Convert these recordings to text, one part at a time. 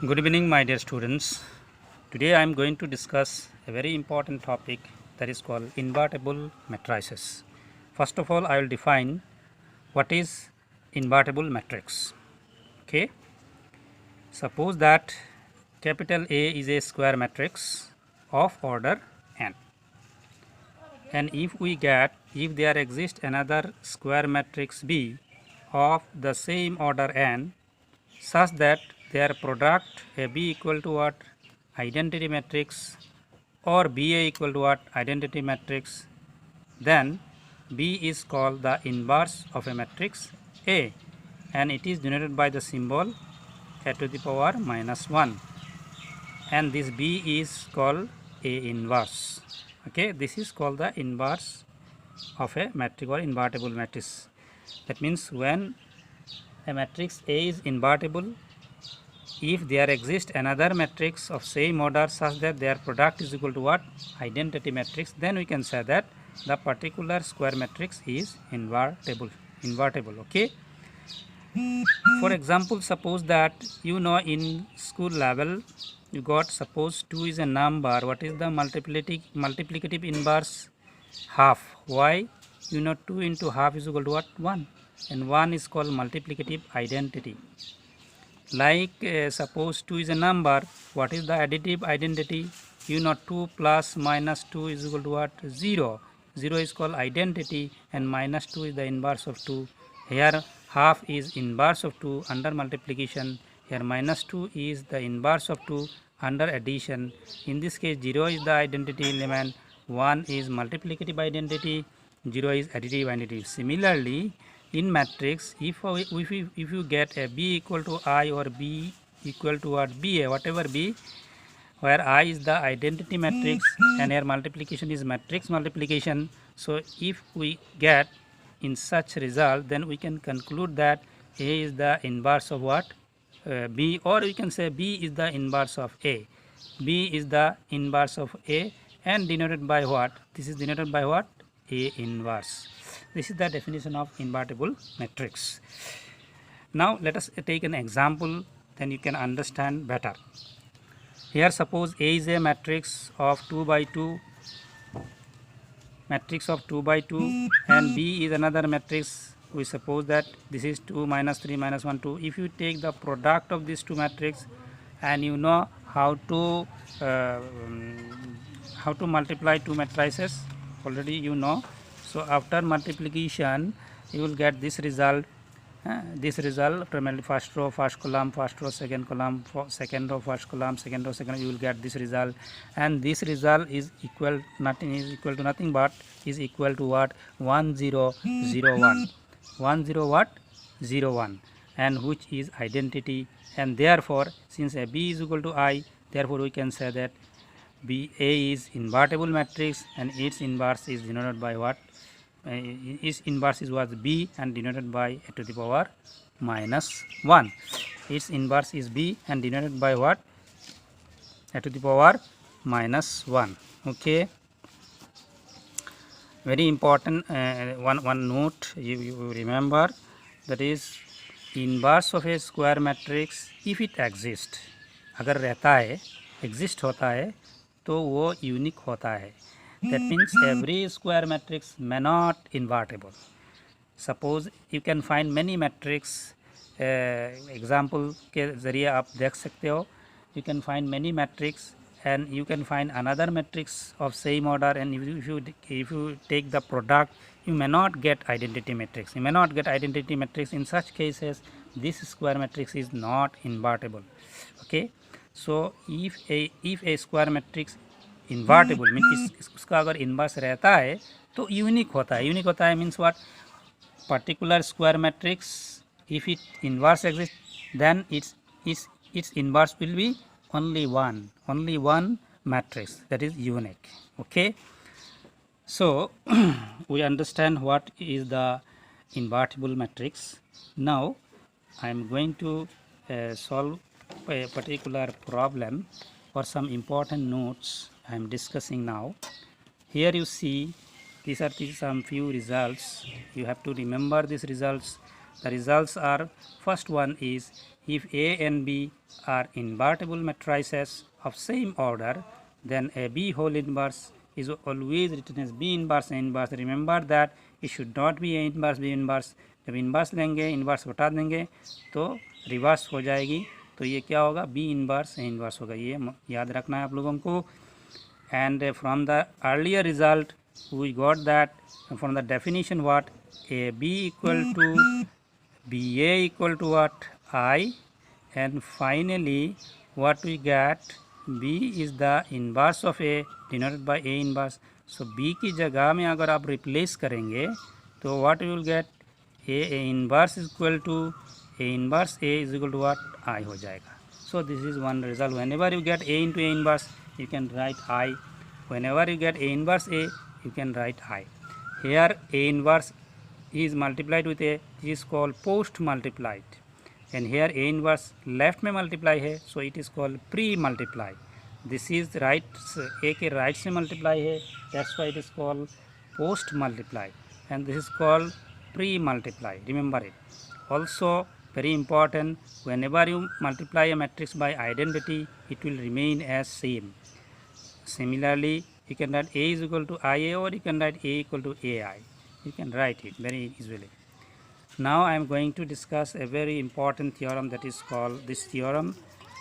Good evening, my dear students. Today I am going to discuss a very important topic that is called invertible matrices. First of all, I will define what is invertible matrix. Okay. Suppose that capital A is a square matrix of order n, and if there exists another square matrix B of the same order n, such that their product a B equal to what? Identity matrix, or BA equal to what? Identity matrix, then B is called the inverse of a matrix A, and it is denoted by the symbol a to the power minus 1, and this B is called A inverse. Okay, this is called the inverse of a matrix or invertible matrix. That means when a matrix A is invertible, if there exists another matrix of same order such that their product is equal to what? Identity matrix, then we can say that the particular square matrix is invertible. Okay. For example, suppose that in school level you got, suppose 2 is a number. What is the multiplicative inverse? Half. Why? 2 into half is equal to what? 1, and 1 is called multiplicative identity. Like suppose 2 is a number, what is the additive identity? 2 plus minus 2 is equal to what? 0. 0 is called identity, and minus 2 is the inverse of 2. Here half is inverse of 2 under multiplication. Here minus 2 is the inverse of 2 under addition. In this case 0 is the identity element, 1 is multiplicative identity, 0 is additive identity. Similarly, in matrix, if you get a B equal to I or B equal to what? BA, whatever B, where I is the identity matrix and here multiplication is matrix multiplication. So if we get in such result, then we can conclude that A is the inverse of what? B, or we can say B is the inverse of A. B is the inverse of A, and denoted by what? This is denoted by what? A inverse. This is the definition of invertible matrix. Now let us take an example, then you can understand better. Here suppose A is a matrix of 2 by 2, and B is another matrix. We suppose that this is 2 minus 3 minus 1 2. If you take the product of these two matrices, and you know how to multiply two matrices, already you know. So after multiplication you will get this result. Primarily first row first column, first row second column, second row first column, second row second, you will get this result, and this result is equal to nothing but is equal to what? 1001, 1001, and which is identity. And therefore since a B is equal to I, therefore we can say that A is invertible matrix, and its inverse is denoted by what? Its inverse was B and denoted by a to the power minus 1. Its inverse is B and denoted by what? A to the power minus 1. Okay. Very important one note you remember, that is inverse of a square matrix if it exists, अगर रहता है, exist होता है, तो वो unique होता है. That means every square matrix may not invertible. Suppose you can find many matrix, example के ज़रिए आप देख सकते हो. You can find many matrix, and you can find another matrix of same order, and if you take the product, you may not get identity matrix. In such cases this square matrix is not invertible. Okay. So if a square matrix invertible means उसका अगर inverse रहता है तो unique होता है. Means what? Particular square matrix, if it inverse exist, then its inverse will be only one matrix, that is unique. Okay. So we understand what is the invertible matrix. Now I am going to solve a particular problem or some important notes I am discussing now. Here you see these are some few results. You have to remember these results the results are, first one is, if A and B are invertible matrices of same order, then a B whole inverse is always written as B inverse A inverse. Remember that it should not be A inverse B inverse. जब inverse लेंगे, inverse हटा देंगे तो reverse हो जाएगी, तो ये क्या होगा, बी इन्वर्स ए इन्वर्स होगा. ये याद रखना है आप लोगों को. And from the earlier result we got that, from the definition what, A B equal to B A equal to what, I, and finally what we get, B is the inverse of A denoted by A inverse. So B की जगह में अगर आप replace करेंगे तो what you will get, A inverse is equal to A inverse A is equal to what, I हो जाएगा. So this is one result. Whenever you get A into A inverse you can write I. Whenever you get A inverse A, you can write I. Here A inverse is multiplied with A, this is called post multiplied, and here A inverse left में multiply है, so it is called pre multiply. This is right, A के right से multiply है, that's why it is called post multiply, and this is called pre multiply. Remember it. Also very important, whenever you multiply a matrix by identity, it will remain as same. Similarly, you can write A is equal to IA, or you can write A equal to AI. You can write it very easily. Now I am going to discuss a very important theorem, that is called this theorem.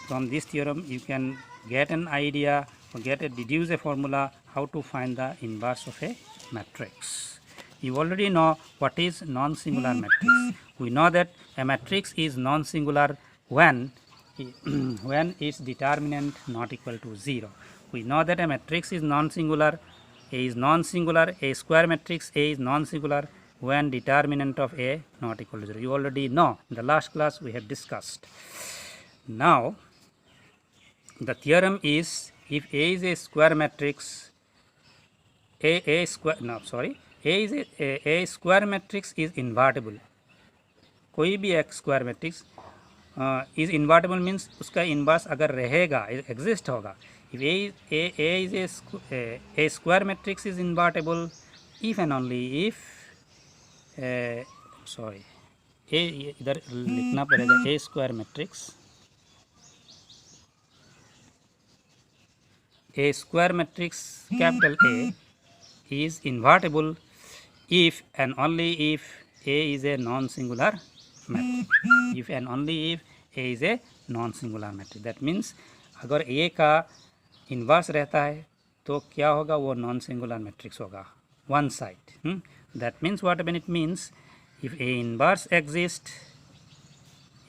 From this theorem you can get an idea or deduce a formula how to find the inverse of a matrix. You already know what is non-singular matrix. We know that a matrix is non-singular when its determinant not equal to 0. We know that a matrix is non-singular, A is non-singular, a square matrix A is non-singular when determinant of A not equal to 0. You already know, in the last class we have discussed. Now the theorem is, if A is a square matrix, A square matrix is invertible. कोई भी एक square matrix is invertible means उसका इन्वर्स अगर रहेगा, exist होगा. If A is a square matrix is invertible if and only if, a इधर लिखना पड़ेगा, a square matrix, a square matrix capital A is invertible if and only if A is a non-singular matrix. If and only if A is a non-singular matrix. That means अगर A का inverse रहता है तो क्या होगा, वो non-singular matrix होगा, one side. That means what when it means, if A inverse exists,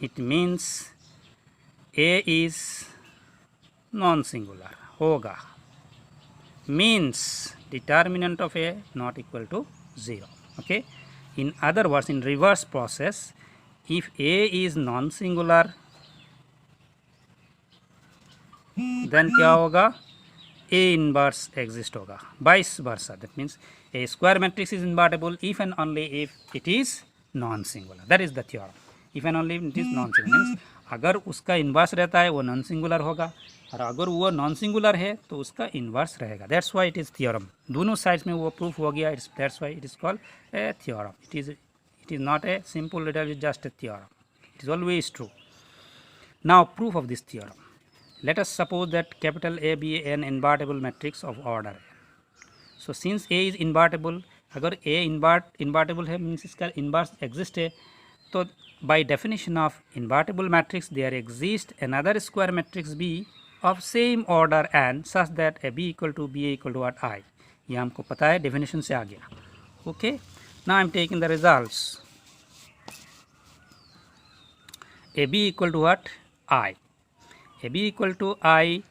it means A is non-singular होगा, means determinant of A not equal to 0. Okay. In other words, in reverse process, if A is non-singular, then क्या होगा, A inverse exist होगा, vice versa. That means a square matrix is invertible if and only if it is non-singular. That is the theorem. If and only if it is non-singular means अगर उसका inverse रहता है वो non singular होगा, और अगर वो non singular है तो उसका इन्वर्स रहेगा. That's why it is theorem. दोनों साइड्स में वो प्रूफ हो गया. That's why it is called a theorem. It is not a simple riddle, it just a theorem. It is always true. Now proof of this theorem. Let us suppose that capital A be an invertible matrix of order. So since A is invertible, अगर A invertible है means इसका inverse exist है, तो by definition of invertible matrix there exists another square matrix B of same order and such that a B equal to B equal to what, I. ये हमको पता है, definition से आ गया. Okay, now I am taking the results. A B equal to what, I. A B equal to I,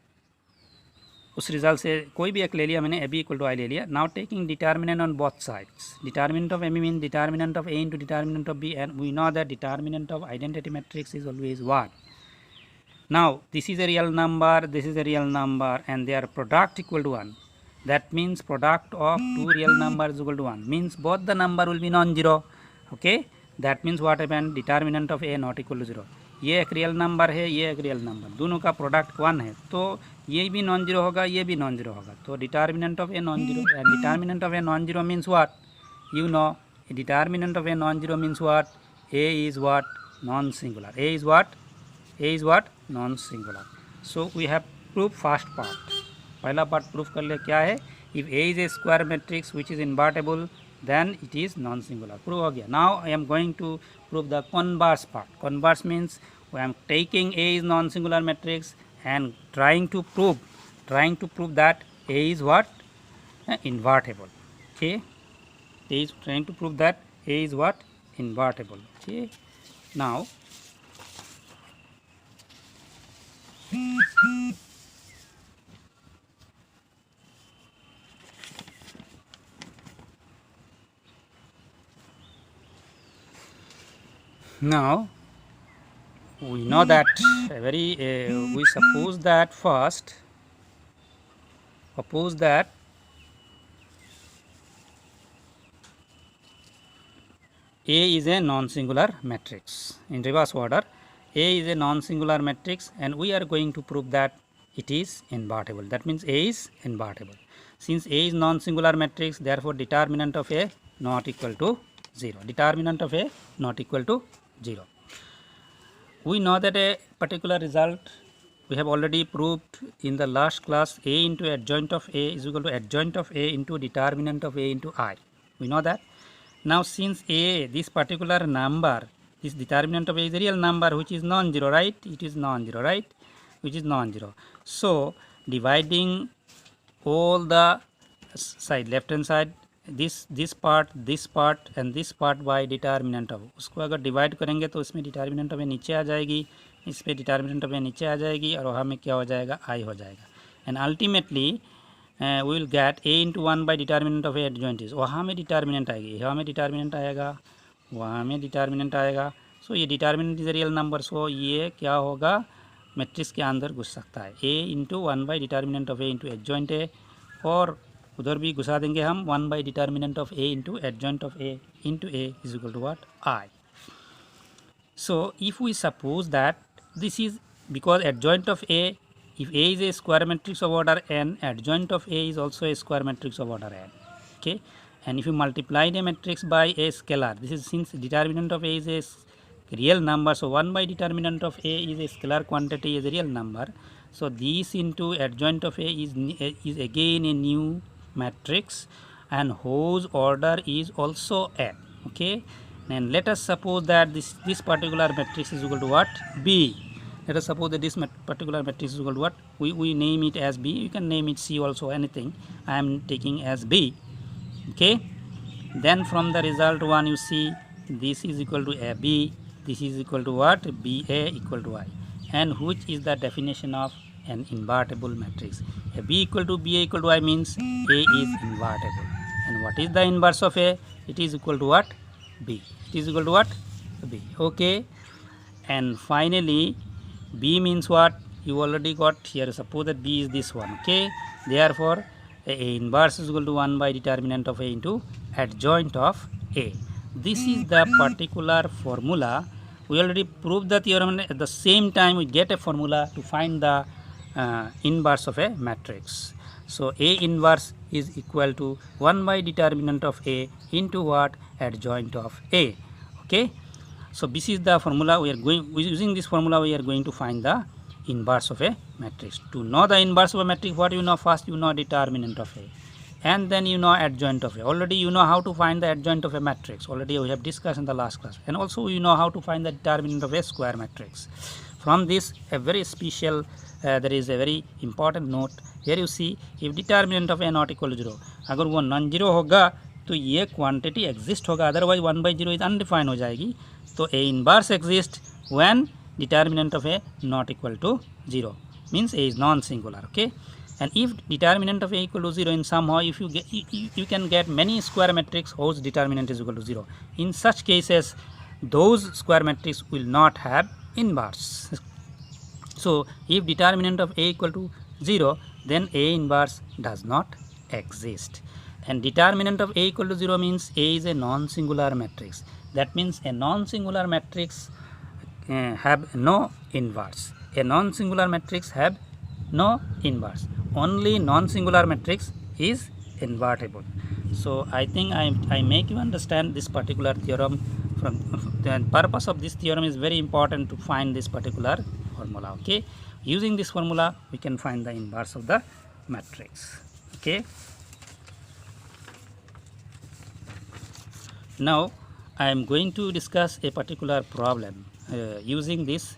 उस result से कोई भी एक ले लिया मैंने, A B equal to I ले लिया. Now taking determinant on both sides. Determinant of M mean determinant of A into determinant of B, and we know that determinant of identity matrix is always 1. Now this is a real number, this is a real number, and their product equal to 1. That means product of two real numbers equal to 1 means both the number will be non-zero. Okay, that means what happened, determinant of A not equal to 0. ये एक real number है, ये एक real number, दोनों का product 1 है, तो ये भी नॉन जीरो होगा, ये भी नॉन जीरो होगा. तो determinant of a non zero, and determinant of a non zero means what, you know, determinant of a non zero means what, A is what? Non-singular. A is what? A is what? Non-singular. So we have proved first part. पहला part proof कर ले क्या है? If A is a square matrix which is invertible, then it is non-singular. Prove हो गया. Now I am going to prove the converse part. Converse means I am taking A is non-singular matrix and trying to prove that A is what? Invertible. Okay. A is trying to prove that A is what? Invertible. Okay. Now we know that we suppose that first. Suppose that A is a non-singular matrix. In reverse order, A is a non-singular matrix and we are going to prove that it is invertible. That means A is invertible. Since A is non-singular matrix, therefore determinant of A not equal to 0. Determinant of A not equal to 0. We know that a particular result we have already proved in the last class. A into adjoint of A is equal to adjoint of A into determinant of A into I. We know that. Now since A, this particular number, this determinant of A is a real number which is non-zero, right? It is non-zero, right? Which is non-zero. So dividing all the side, left hand side, this part and this part by determinant of, उसको अगर divide करेंगे तो इसमें determinant of ए नीचे आ जाएगी, इस पे determinant of ए नीचे आ जाएगी और वहाँ में क्या हो जाएगा? आई हो जाएगा. And ultimately we will get A into 1 by determinant of A adjoint is, वहाँ में डिटर्मिनेंट आएगी, यहाँ में डिटर्मिनेंट आएगा, वहाँ में डिटर्मिनेंट आएगा. सो ये डिटर्मिनेंट इज रियल नंबर. सो ये क्या होगा? मैट्रिक्स के अंदर घुस सकता है. A into 1 by determinant of A into adjoint A, और उधर भी घुसा देंगे हम 1 by determinant of A into adjoint of A into A is equal to what? I. So if we suppose that this is because adjoint of A, if A is a square matrix of order n, adjoint of A is also a square matrix of order n. Okay, and if you multiply the matrix by a scalar, this is since determinant of A is a real number, so 1 by determinant of A is a scalar quantity, is a real number. So this into adjoint of A is again a new matrix and whose order is also n. Okay, and let us suppose that this particular matrix is equal to what? B. Let us suppose that this particular matrix is equal to what? We name it as B. You can name it C also, anything. I am taking as B. Okay. Then from the result one, you see this is equal to AB. This is equal to what? BA equal to I. And which is the definition of an invertible matrix? A B equal to BA equal to I means A is invertible. And what is the inverse of A? It is equal to what? B. It is equal to what? B. Okay. And finally, B means what? You already got here. Suppose that B is this one. Okay. Therefore, A inverse is equal to 1 by determinant of A into adjoint of A. This is the particular formula. We already proved the theorem. At the same time, we get a formula to find the inverse of a matrix. So A inverse is equal to 1 by determinant of A into what? Adjoint of A. Okay. So this is the formula we are using. This formula we are going to find the inverse of a matrix. To know the inverse of a matrix, what you know? First you know determinant of A, and then you know adjoint of A. Already you know how to find the adjoint of a matrix. Already we have discussed in the last class. And also you know how to find the determinant of a square matrix. From this, a very special there is a very important note. Here you see, if determinant of A not equal to 0, अगर वो non zero होगा तो ये quantity exist होगा, otherwise 1/0 is undefined हो जाएगी. तो A inverse exists when determinant of A not equal to 0, means A is non-singular. Okay, and if determinant of A equal to 0, in somehow if you can get many square matrix whose determinant is equal to 0. In such cases, those square matrix will not have inverse. So if determinant of A equal to 0, then A inverse does not exist. And determinant of A equal to 0 means A is a non-singular matrix. That means a non-singular matrix have no inverse. A non-singular matrix have no inverse. Only non-singular matrix is invertible. So I think I make you understand this particular theorem the purpose of this theorem is very important to find this particular formula. Okay, using this formula we can find the inverse of the matrix. Okay, now I am going to discuss a particular problem using this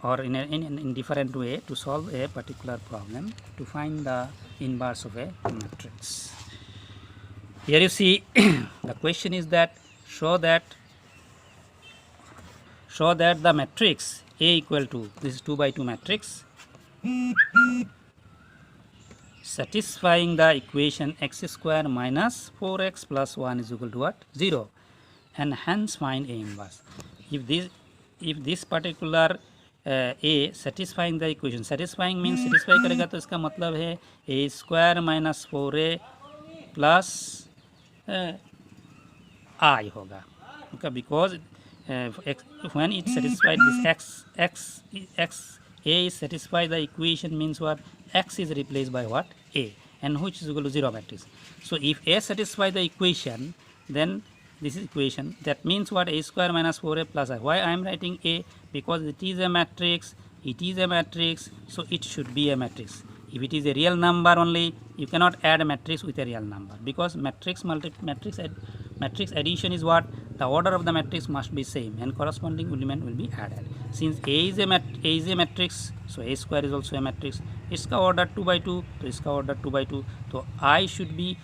or in different way to solve a particular problem to find the inverse of a matrix. Here you see the question is that show that the matrix A equal to, this is 2 by 2 matrix, satisfying the equation x square minus 4x plus 1 is equal to what? 0, and hence find A inverse. If this particular A satisfying the equation, satisfying means satisfy करेगा तो इसका मतलब है a square minus 4a plus I होगा, because when it satisfied this x a is satisfied the equation means what? X is replaced by what? A, and which is equal to 0 matrix. So if A satisfy the equation, then this is equation, that means what? A square minus 4a plus I. Why I am writing A? Because it is a matrix, so it should be a matrix. If it is a real number only, you cannot add a matrix with a real number, because matrix addition is what? The order of the matrix must be same and corresponding element will be added. Since A is a matrix, so A square is also a matrix. Iska order 2 by 2, so iska order 2 by 2. So I should be,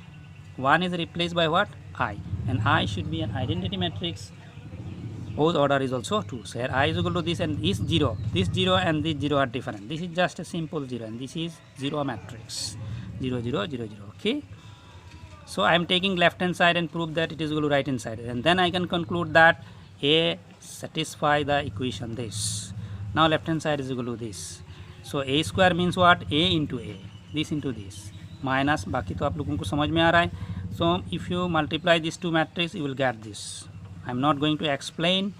1 is replaced by what? I, and I should be an identity matrix whose order is also 2. So here I is equal to this and this 0. This 0 and this 0 are different. This is just a simple 0 and this is 0 matrix. 0, 0, 0, 0. Okay. So I am taking left hand side and prove that it is equal to right hand side. And then I can conclude that A satisfy the equation this. Now left hand side is equal to this. So A square means what? A into A. This into this. Minus, बाकी तो आप लोगों को समझ में आ रहा है. So if you multiply these two matrix, you will get this. I am not going to explain.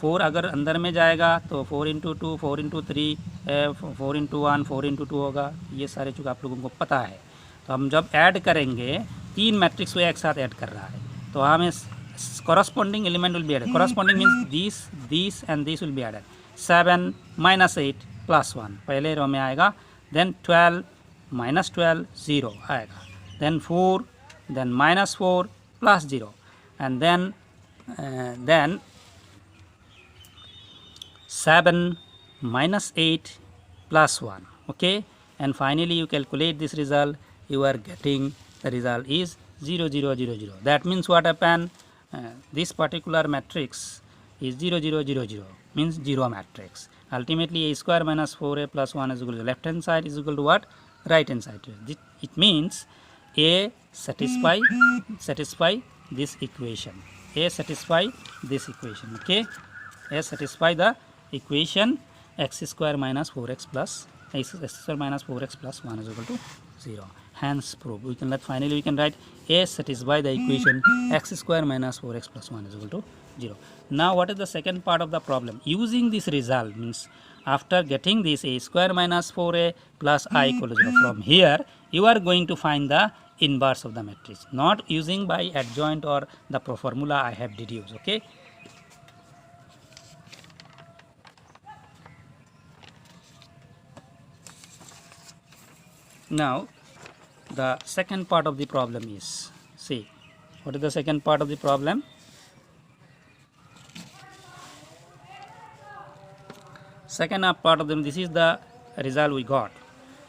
4 अगर अंदर में जाएगा तो 4 into 2, 4 into 3, 4 into 1, 4 into 2 होगा. ये सारे चूँकि आप लोगों को पता है. तो हम जब ऐड करेंगे, 3 मैट्रिक्स को एक साथ ऐड कर रहा है, तो हमें corresponding element will be added. Corresponding means this and this will be added. 7 minus 8 plus 1 पहले रो में आएगा. Then 12 minus 12 0 आएगा. Then 4, then minus 4 plus 0, and then 7 minus 8 plus 1. Okay, and finally you calculate this result, you are getting the result is 0, 0, 0, 0. That means what happened? This particular matrix is 0, 0, 0, 0, means 0 matrix. Ultimately A square minus 4a plus 1 is equal to left hand side is equal to what? Right hand side. It means A satisfy this equation. A satisfy this equation. Okay, A satisfy the equation x square minus 4x plus x square minus 4x plus 1 is equal to 0. Hence prove. We can finally we can write A satisfy the equation x square minus 4x plus 1 is equal to 0. Now what is the second part of the problem? Using this result, means after getting this A square minus 4a plus I equal to 0, from here you are going to find the inverse of the matrix, not using by adjoint or the formula I have deduced. Okay. Now the second part of the problem is, see, what is the second part of the problem? Second part of them, this is the result we got.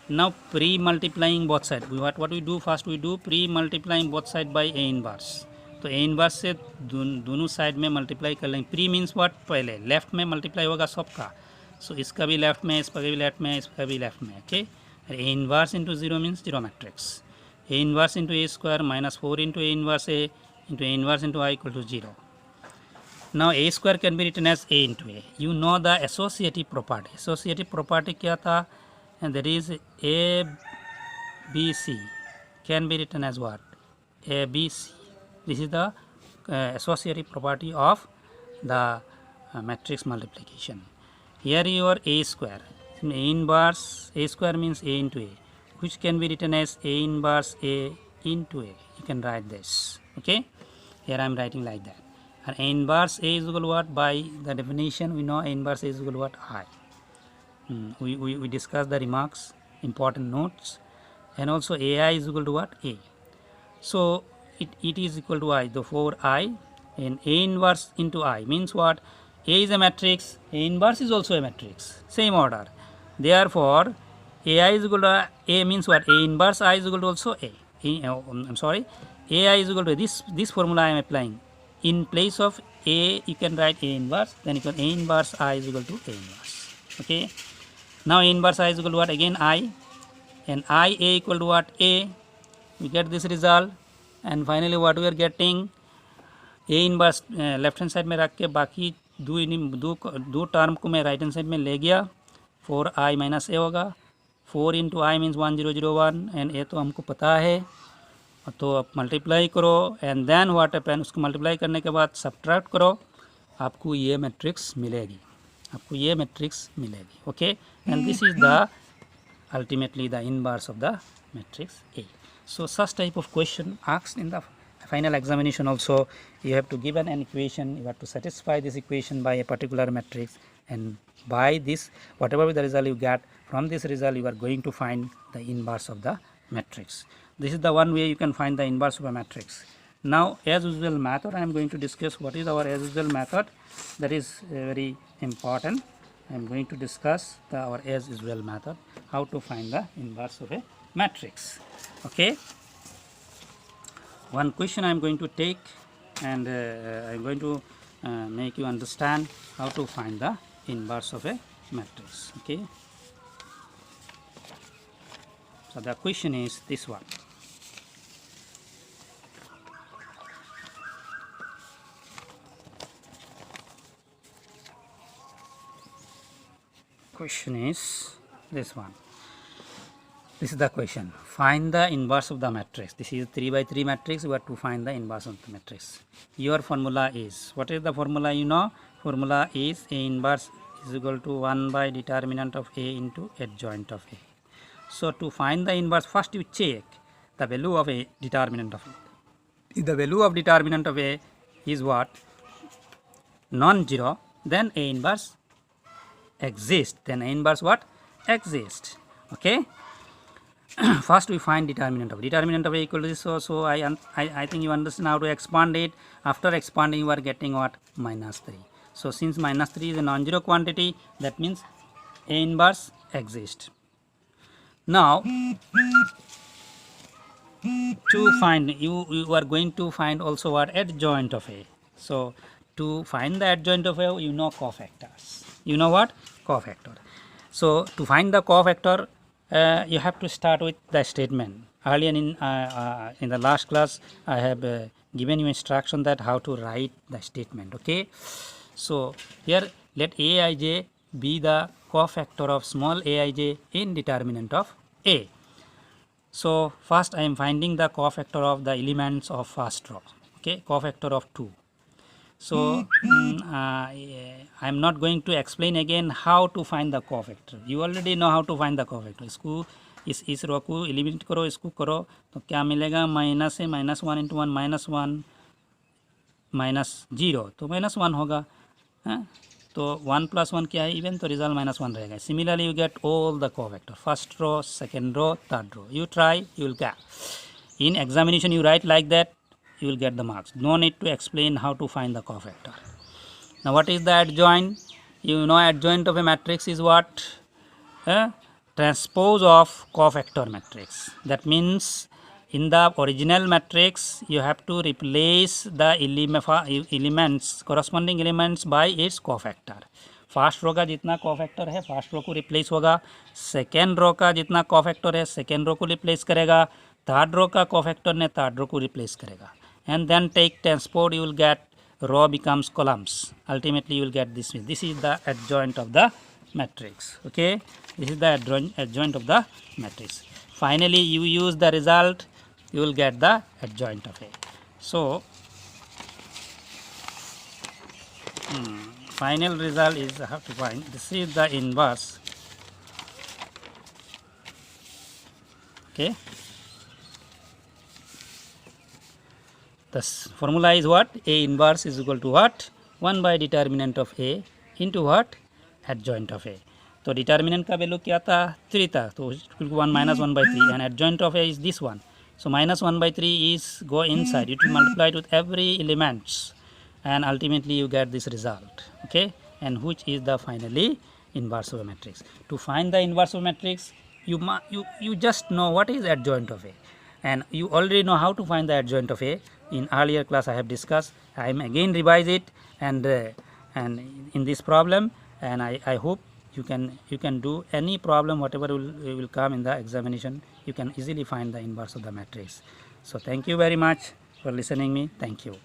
Now pre-multiplying both sides, what we do first, we do pre-multiplying both sides by A inverse. तो A inverse से दोनों side में multiply कर लेंगे. Pre means what? पहले left में multiply होगा सबका, सो इसका भी लेफ्ट में, इसका भी लेफ्ट में, इसका भी लेफ्ट में. Okay, A inverse into 0 means 0 matrix. A inverse into A square minus 4 into A inverse A into A inverse into I equal to 0. Now A square can be written as A into A. You know the associative property. Associative property क्या था? And that is A B C can be written as what? A B C. This is the associative property of the matrix multiplication. Here your A square. A inverse, A square means A into A, which can be written as A inverse A into A. You can write this. Okay. Here I am writing like that. And A inverse A is equal to what? By the definition we know A inverse A is equal to what? I. We discussed the remarks, important notes, and also AI is equal to what? A. So it is equal to I, therefore I, and A inverse into I means what? A is a matrix, A inverse is also a matrix, same order. Therefore AI is equal to A means what? A inverse I is equal to also A. I'm sorry, AI is equal to this formula I am applying. In place of A you can write A inverse, then you can A inverse I is equal to A inverse. Okay. Now A inverse I is equal to what? Again I, and I A equal to what? A. We get this result, and finally what we are getting, A inverse left hand side में रख के बाकी दो term को मैं right hand side में ले गया, 4i माइनस ए होगा, 4 इंटू आई मीन्स 1001, एंड ए तो हमको पता है, तो आप मल्टीप्लाई करो एंड देन व्हाट हैपन, उसको मल्टीप्लाई करने के बाद सब्ट्रैक्ट करो, आपको ये मैट्रिक्स मिलेगी, आपको ये मैट्रिक्स मिलेगी. Okay, and this is the ultimately the inverse of the matrix A. So such type of question asked in the final examination also, you have to give an equation, you have to satisfy this equation by a particular matrix, and by this whatever the result you get from this result you are going to find the inverse of the matrix. This is the one way you can find the inverse of a matrix. Now as usual method, I am going to discuss what is our as usual method, that is very important. I am going to discuss our as usual method, how to find the inverse of a matrix. Okay, one question I am going to take, and I am going to make you understand how to find the inverse of a matrix. Okay, so the question is this one. Question is this one. This is the question. Find the inverse of the matrix. This is 3 by 3 matrix. We have to find the inverse of the matrix. Your formula is, what is the formula? You know, formula is A inverse is equal to 1 by determinant of A into adjoint of A. So to find the inverse, first you check the value of A determinant of A. If the value of determinant of A is what? Non-zero, then A inverse exist, then A inverse what? Exist. Okay. First we find determinant of A equal to this, so I think you understand how to expand it. After expanding you are getting what? Minus 3. So since minus 3 is a non-zero quantity, that means A inverse exists. Now to find, you are going to find also what? Adjoint of A. So to find the adjoint of A, you know cofactors. You know what? Cofactor. So to find the cofactor, you have to start with the statement. Earlier in the last class I have given you instruction that how to write the statement. Okay, so here let Aij be the cofactor of small aij in determinant of A. So first I am finding the cofactor of the elements of first row. Okay, cofactor of 2. So I am not going to explain again how to find the cofactor. You already know how to find the cofactor. इसको इस रो को eliminate करो, इसको करो, तो क्या मिलेगा? Minus है, -1 इंटू 1 -1 -0, तो -1 होगा. तो 1 + 1 क्या है? इवन, तो रिजल्ट -1 रहेगा. Similarly you get all the cofactor, first row, second row, third row. You try, you will get. In examination you write like that, you will get the marks. No need to explain how to find the cofactor. Now what is the adjoint? You know adjoint of a matrix is what? Transpose of cofactor matrix. That means in the original matrix you have to replace the elements, corresponding elements by its cofactor. First row का जितना cofactor है first row को replace होगा, second row का जितना cofactor है second row को replace करेगा, थर्ड रो का कॉफैक्टर ने थर्ड रो को रिप्लेस करेगा, and then take transport, you will get row becomes columns. Ultimately you will get this. This is the adjoint of the matrix. Okay, this is the adjoint of the matrix. Finally you use the result, you will get the adjoint of A. So final result is, I have to find, this is the inverse. Okay, The formula is what? A inverse is equal to what? 1 by determinant of A into what? Adjoint of A. तो determinant का value क्या था? 3 था, तो 1 minus 1 by 3, and adjoint of A is this one. So minus 1 by 3 is go inside. It will multiply it with every elements, and ultimately you get this result. Okay, and which is the finally inverse of a matrix. To find the inverse of a matrix, you just know what is adjoint of A, and you already know how to find the adjoint of A. In earlier class I have discussed. I am again revise it and in this problem, and I hope you can do any problem whatever will come in the examination. You can easily find the inverse of the matrix. So thank you very much for listening me. Thank you.